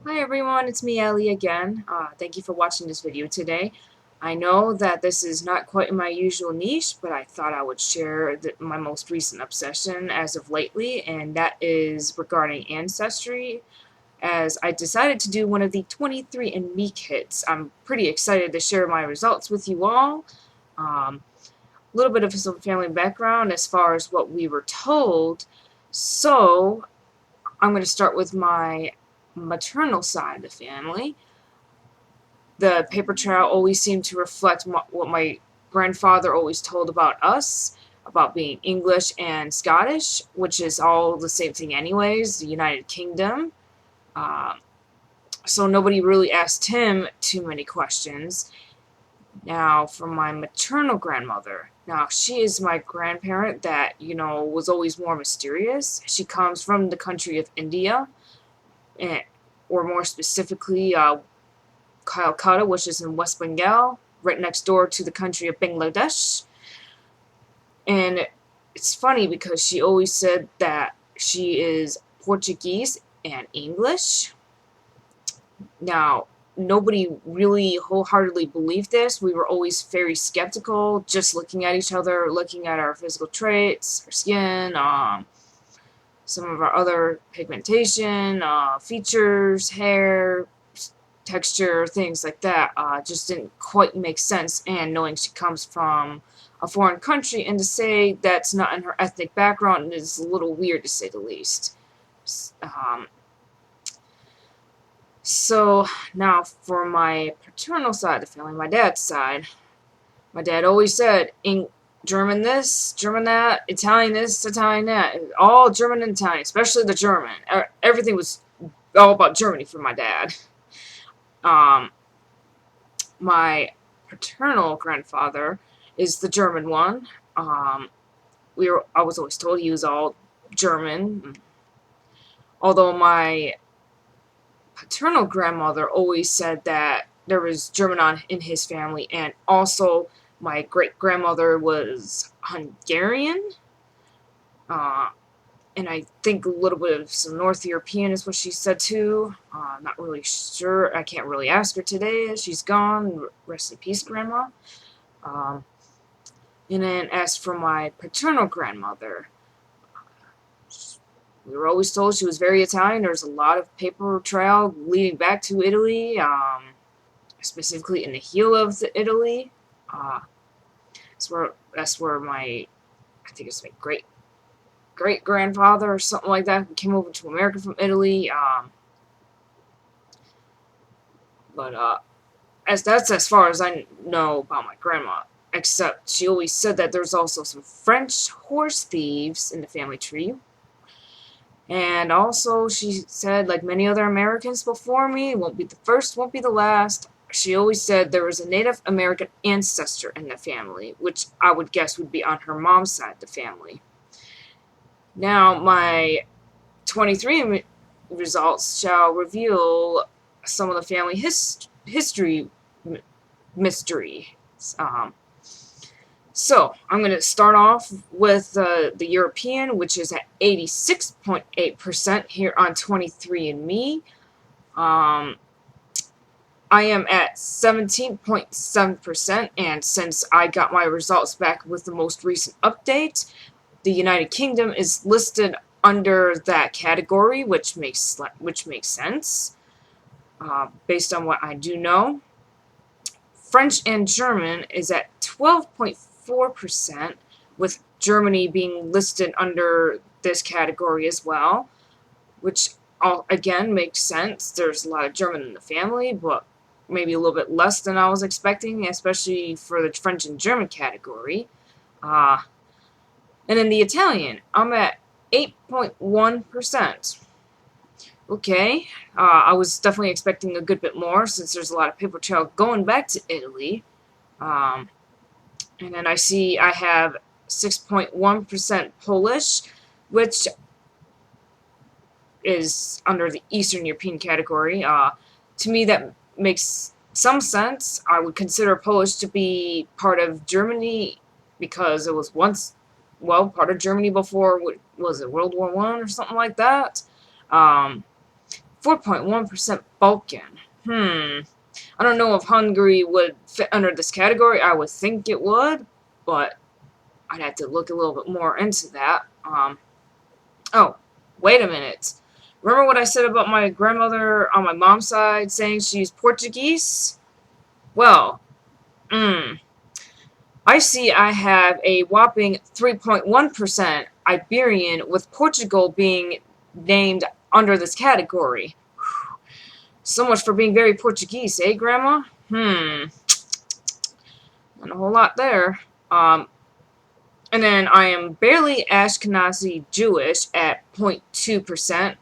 Hi everyone, it's me Ellie again. Thank you for watching this video today. I know that this is not quite in my usual niche, but I thought I would share my most recent obsession as of lately, and that is regarding Ancestry, as I decided to do one of the 23andme kits. I'm pretty excited to share my results with you all. A little bit of some family background as far as what we were told. So, I'm going to start with my maternal side of the family. The paper trail always seemed to reflect what my grandfather always told about us, about being English and Scottish, which is all the same thing anyways, the United Kingdom. Uh, so nobody really asked him too many questions. Now, for my maternal grandmother, now she is my grandparent that, was always more mysterious. She comes from the country of India, and, or more specifically, Calcutta, which is in West Bengal, right next door to the country of Bangladesh. And it's funny because she always said that she is Portuguese and English. Now, nobody really wholeheartedly believed this. We were always very skeptical, just looking at each other, looking at our physical traits, our skin, some of our other pigmentation, features, hair, texture, things like that, just didn't quite make sense. And knowing she comes from a foreign country and to say that's not in her ethnic background is a little weird to say the least. Um, so now for my paternal side of the family, my dad's side, my dad always said, German this, German that, Italian this, Italian that, all German and Italian, especially the German. Everything was all about Germany for my dad. Um, my paternal grandfather is the German one. I was always told he was all German, although my paternal grandmother always said that there was German in his family, and also my great grandmother was Hungarian, uh, and I think a little bit of some North European is what she said too. Not really sure. I can't really ask her today. She's gone. Rest in peace, Grandma. Um, And then as for my paternal grandmother, we were always told she was very Italian. There's a lot of paper trail leading back to Italy, specifically in the heel of Italy. Uh, that's where I think it's my great grandfather or something like that came over to America from Italy. But that's as far as I know about my grandma. Except she always said that there's also some French horse thieves in the family tree. And also, she said, like many other Americans before me, won't be the first, won't be the last. She always said there was a Native American ancestor in the family, which I would guess would be on her mom's side of the family. Now, my 23 results shall reveal some of the family history mystery. Um, So, I'm going to start off with the European, which is at 86.8% here on 23andme. Um, I am at 17.7%, and since I got my results back with the most recent update, the United Kingdom is listed under that category, which makes sense, based on what I do know. French and German is at 12.4%, with Germany being listed under this category as well, which again makes sense. There's a lot of German in the family, but maybe a little bit less than I was expecting, especially for the French and German category. Uh, and then the Italian, I'm at 8.1%. Okay, I was definitely expecting a good bit more since there's a lot of paper trail going back to Italy. Um, and then I see I have 6.1% Polish, which is under the Eastern European category. To me, that makes some sense. I would consider Polish to be part of Germany because it was once, well, part of Germany before, was it World War I or something like that? Um, 4.1% Balkan. I don't know if Hungary would fit under this category. I would think it would, but I'd have to look a little bit more into that. Oh, wait a minute. Remember what I said about my grandmother on my mom's side saying she's Portuguese? Well, I see I have a whopping 3.1% Iberian, with Portugal being named under this category. So much for being very Portuguese, eh, Grandma? Not a whole lot there. And then I am barely Ashkenazi Jewish at 0.2%.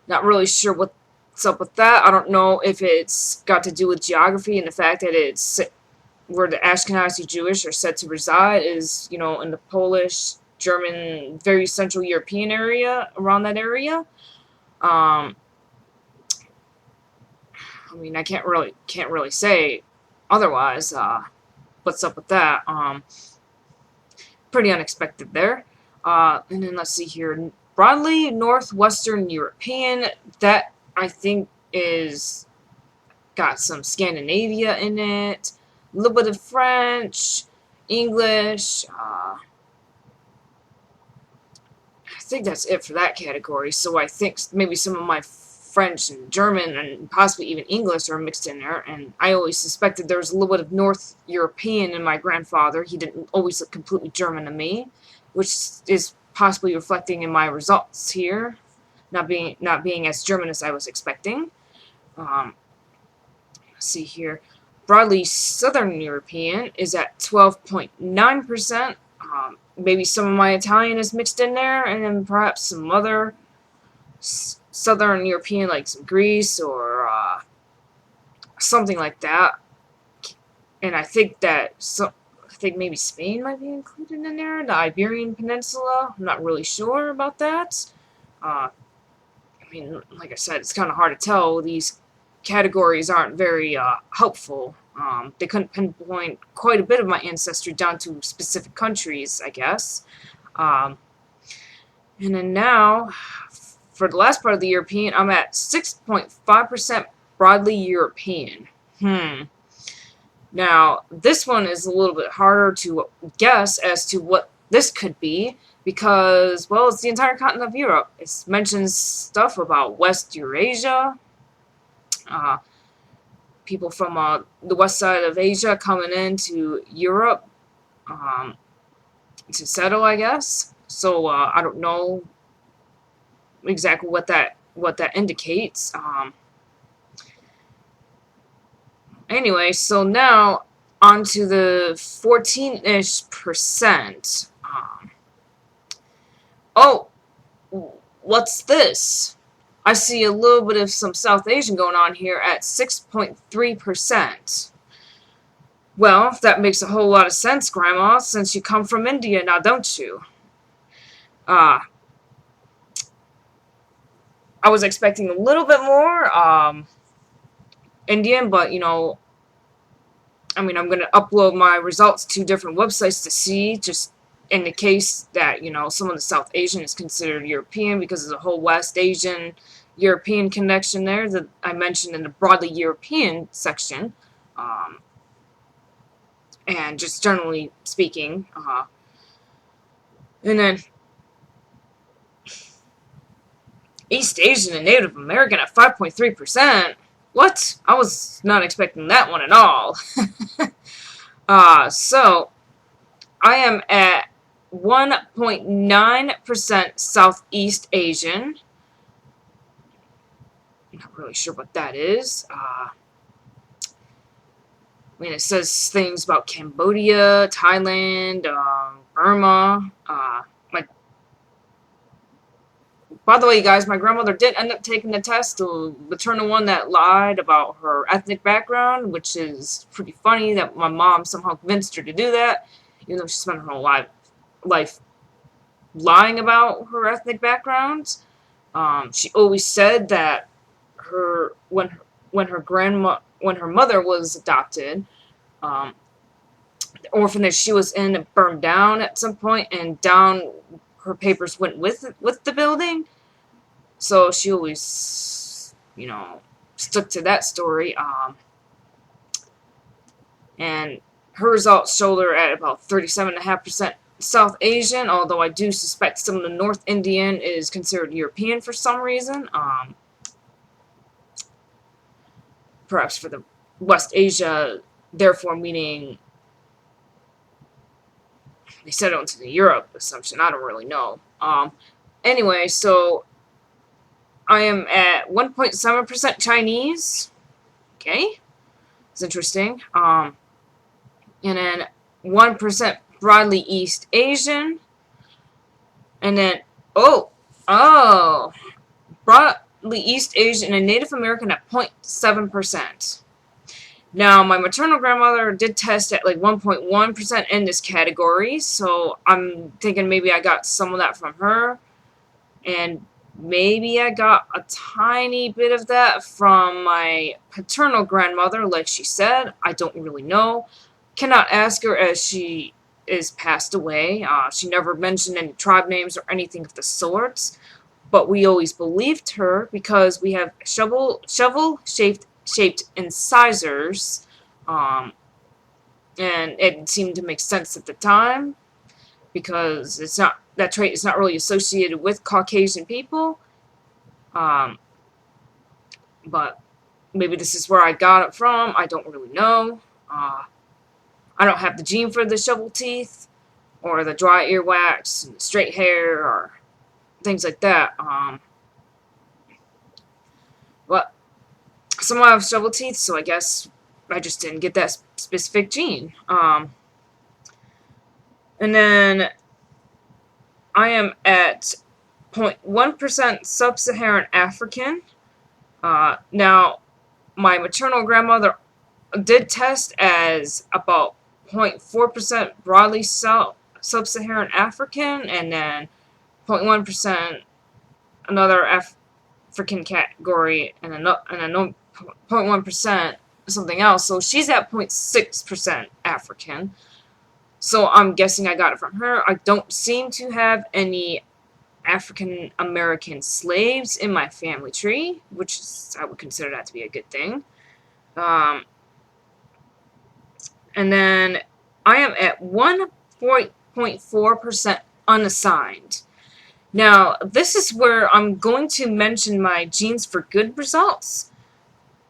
Not really sure what's up with that. I don't know if it's got to do with geography and the fact that it's where the Ashkenazi Jewish are said to reside is, you know, in the Polish, German, very Central European area, around that area. I mean, I can't really say otherwise. What's up with that? Pretty unexpected there. And then let's see here. Broadly Northwestern European. That I think is got some Scandinavia in it. A little bit of French, English. I think that's it for that category. So I think maybe some of my French and German and possibly even English are mixed in there. And I always suspected there was a little bit of North European in my grandfather. He didn't always look completely German to me, which is possibly reflecting in my results here, not being as German as I was expecting. Let's see here. Broadly Southern European is at 12.9%. Maybe some of my Italian is mixed in there, and then perhaps some other Southern European, like some Greece or something like that. And I think maybe Spain might be included in there, the Iberian Peninsula. I'm not really sure about that. I mean, like I said, it's kind of hard to tell. These categories aren't very helpful. They couldn't pinpoint quite a bit of my ancestry down to specific countries, I guess. And then now, for the last part of the European, I'm at 6.5% broadly European. Now, this one is a little bit harder to guess as to what this could be because, well, it's the entire continent of Europe. It mentions stuff about West Eurasia, people from the west side of Asia coming into Europe to settle, I guess. So I don't know exactly what that indicates. Anyway, so now on to the 14-ish%. Oh, what's this? I see a little bit of some South Asian going on here at 6.3%. Well, that makes a whole lot of sense, Grandma, since you come from India now, don't you? I was expecting a little bit more Indian, but, you know, I mean, I'm going to upload my results to different websites to see, just in the case that, you know, some of the South Asian is considered European because of the whole West Asian European connection there that I mentioned in the broadly European section. And just generally speaking. And then East Asian and Native American at 5.3%. What? I was not expecting that one at all. So I am at 1.9% Southeast Asian. I'm not really sure what that is. I mean, it says things about Cambodia, Thailand, Burma. By the way, you guys, my grandmother did end up taking the test, the maternal one that lied about her ethnic background, which is pretty funny that my mom somehow convinced her to do that, even though she spent her whole life lying about her ethnic background. She always said that when her mother was adopted, the orphanage she was in burned down at some point, and down her papers went with the building. So she always you know, stuck to that story. And her results showed her at about 37.5% South Asian, although I do suspect some of the North Indian is considered European for some reason. Perhaps for the West Asia, therefore meaning they set it onto the Europe assumption. I don't really know. Anyway, so I am at 1.7% Chinese. Okay, it's interesting. And then 1% broadly East Asian. And then, broadly East Asian and Native American at 0.7%. Now, my maternal grandmother did test at like 1.1% in this category, so I'm thinking maybe I got some of that from her, and maybe I got a tiny bit of that from my paternal grandmother, like she said. I don't really know. Cannot ask her as she is passed away. She never mentioned any tribe names or anything of the sorts, but we always believed her because we have shovel-shaped incisors, and it seemed to make sense at the time because it's not that trait is not really associated with Caucasian people, but maybe this is where I got it from. I don't really know. I don't have the gene for the shovel teeth or the dry earwax and the straight hair or things like that. But some have shovel teeth, so I guess I just didn't get that specific gene. And then I am at 0.1% Sub-Saharan African. Now, my maternal grandmother did test as about 0.4% broadly Sub-Saharan African, and then 0.1% another African category, and a 0.1% something else. So she's at 0.6% African. So I'm guessing I got it from her. I don't seem to have any African American slaves in my family tree, which is, I would consider that to be a good thing. And then I am at 1.4% unassigned. Now, this is where I'm going to mention my Genes for Good results,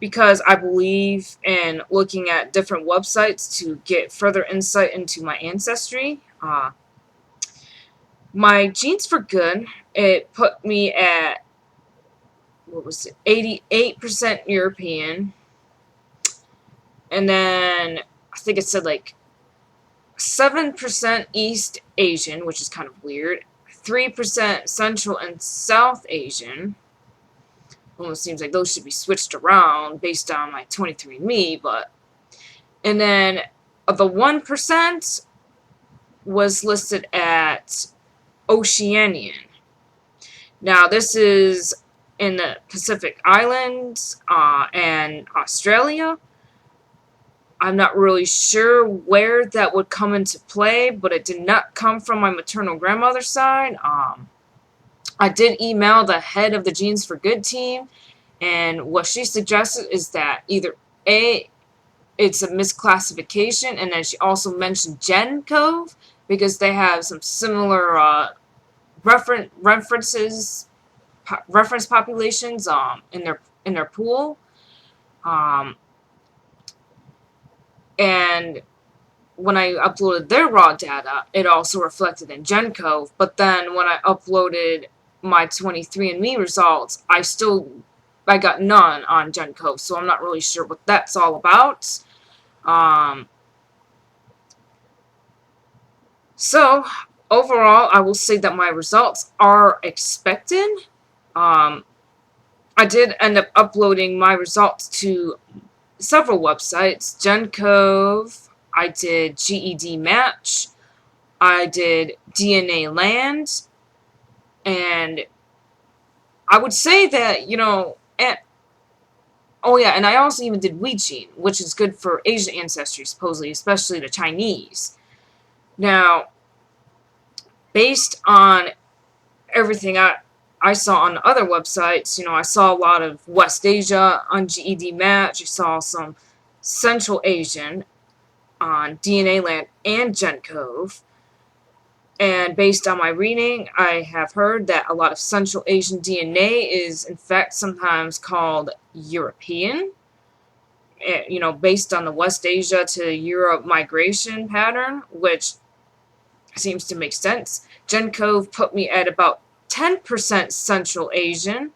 because I believe in looking at different websites to get further insight into my ancestry. My Genes for Good, it put me at, 88% European, and then I think it said like 7% East Asian, which is kind of weird, 3% Central and South Asian. Almost seems like those should be switched around based on my 23andme, but... And then the 1% was listed at Oceanian. Now, this is in the Pacific Islands and Australia. I'm not really sure where that would come into play, but it did not come from my maternal grandmother's side. I did email the head of the Genes for Good team, and what she suggested is that either A, it's a misclassification, and then she also mentioned Gen Cove, because they have some similar reference populations in their pool. And when I uploaded their raw data, it also reflected in Gen Cove, but then when I uploaded my 23andme results, I got none on Gen Cove, so I'm not really sure what that's all about. So, overall, I will say that my results are expected. I did end up uploading my results to several websites. Gen Cove, I did GED Match, I did DNA Land, and I would say that, and I also even did WeGene, which is good for Asian ancestry, supposedly, especially the Chinese. Now, based on everything I I saw on other websites, I saw a lot of West Asia on GED Match. I saw some Central Asian on DNA Land and GenCove. And based on my reading, I have heard that a lot of Central Asian DNA is, in fact, sometimes called European. Based on the West Asia to Europe migration pattern, which seems to make sense. GenCove put me at about 10% Central Asian.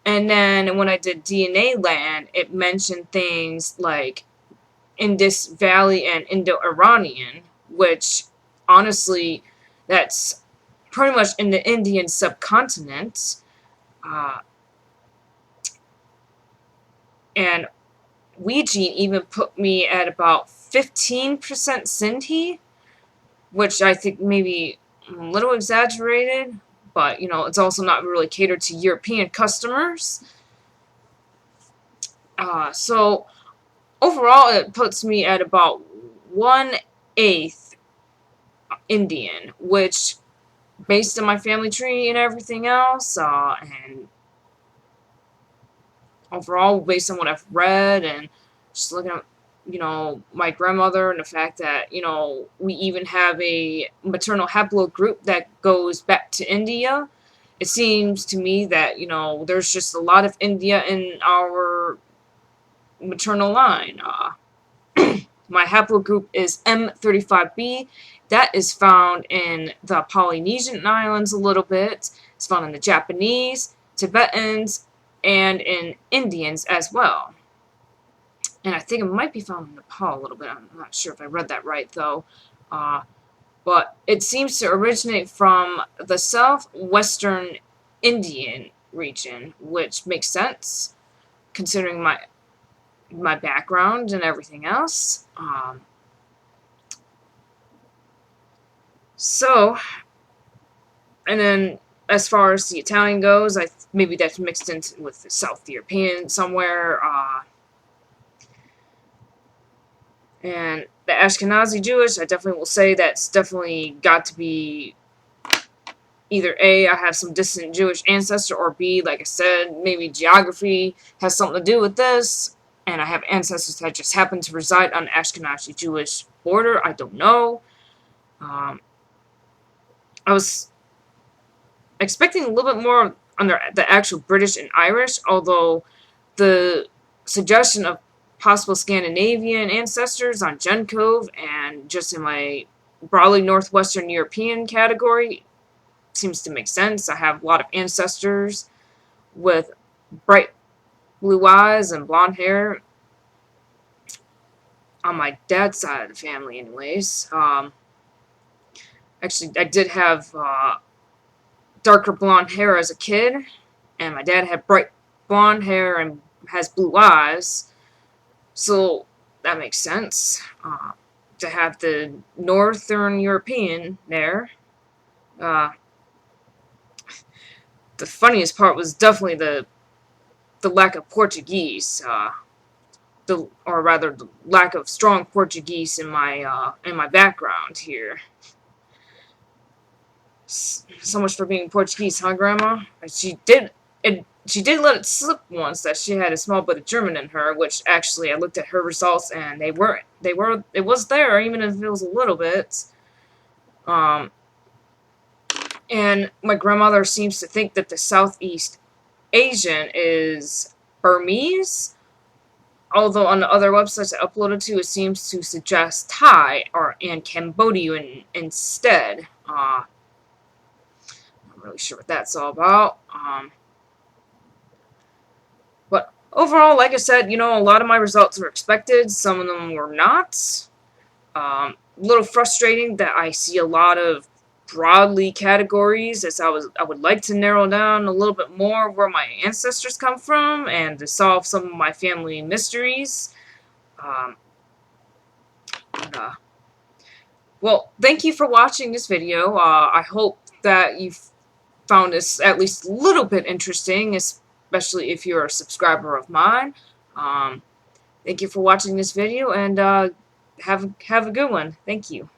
And then when I did DNA Land, it mentioned things like Indus Valley and Indo-Iranian, which honestly, that's pretty much in the Indian subcontinent. And Ouija even put me at about 15% Sindhi, which I think maybe a little exaggerated, but it's also not really catered to European customers. So overall, it puts me at about 1/8 Indian, which, based on my family tree and everything else, and overall, based on what I've read and just looking at, my grandmother and the fact that, we even have a maternal haplogroup that goes back to India, it seems to me that, there's just a lot of India in our maternal line. My haplogroup is M35B. That is found in the Polynesian Islands a little bit. It's found in the Japanese, Tibetans, and in Indians as well. And I think it might be found in Nepal a little bit. I'm not sure if I read that right, though. But it seems to originate from the southwestern Indian region, which makes sense, considering my background and everything else. And then as far as the Italian goes, maybe that's mixed in with the South European somewhere. And the Ashkenazi Jewish, I definitely will say that's definitely got to be either A, I have some distant Jewish ancestor, or B, like I said, maybe geography has something to do with this, and I have ancestors that just happen to reside on the Ashkenazi Jewish border. I don't know. I was expecting a little bit more under the actual British and Irish, although the suggestion of possible Scandinavian ancestors on GenCove and just in my broadly Northwestern European category seems to make sense. I have a lot of ancestors with bright blue eyes and blonde hair on my dad's side of the family anyways. Actually, I did have darker blonde hair as a kid, and my dad had bright blonde hair and has blue eyes. So that makes sense, to have the Northern European there. The funniest part was definitely the lack of Portuguese, or rather the lack of strong Portuguese in my background here. So much for being Portuguese, huh, Grandma? She did let it slip once that she had a small bit of German in her, which actually I looked at her results and it was there, even if it was a little bit. And my grandmother seems to think that the Southeast Asian is Burmese, although on the other websites I uploaded to, it seems to suggest Thai and Cambodian instead. Not really sure what that's all about. But overall, like I said, a lot of my results were expected. Some of them were not. A little frustrating that I see a lot of broadly categories, as I would like to narrow down a little bit more where my ancestors come from and to solve some of my family mysteries. Well, thank you for watching this video. I hope that you found this at least a little bit interesting, especially if you're a subscriber of mine. Thank you for watching this video, and have a good one. Thank you.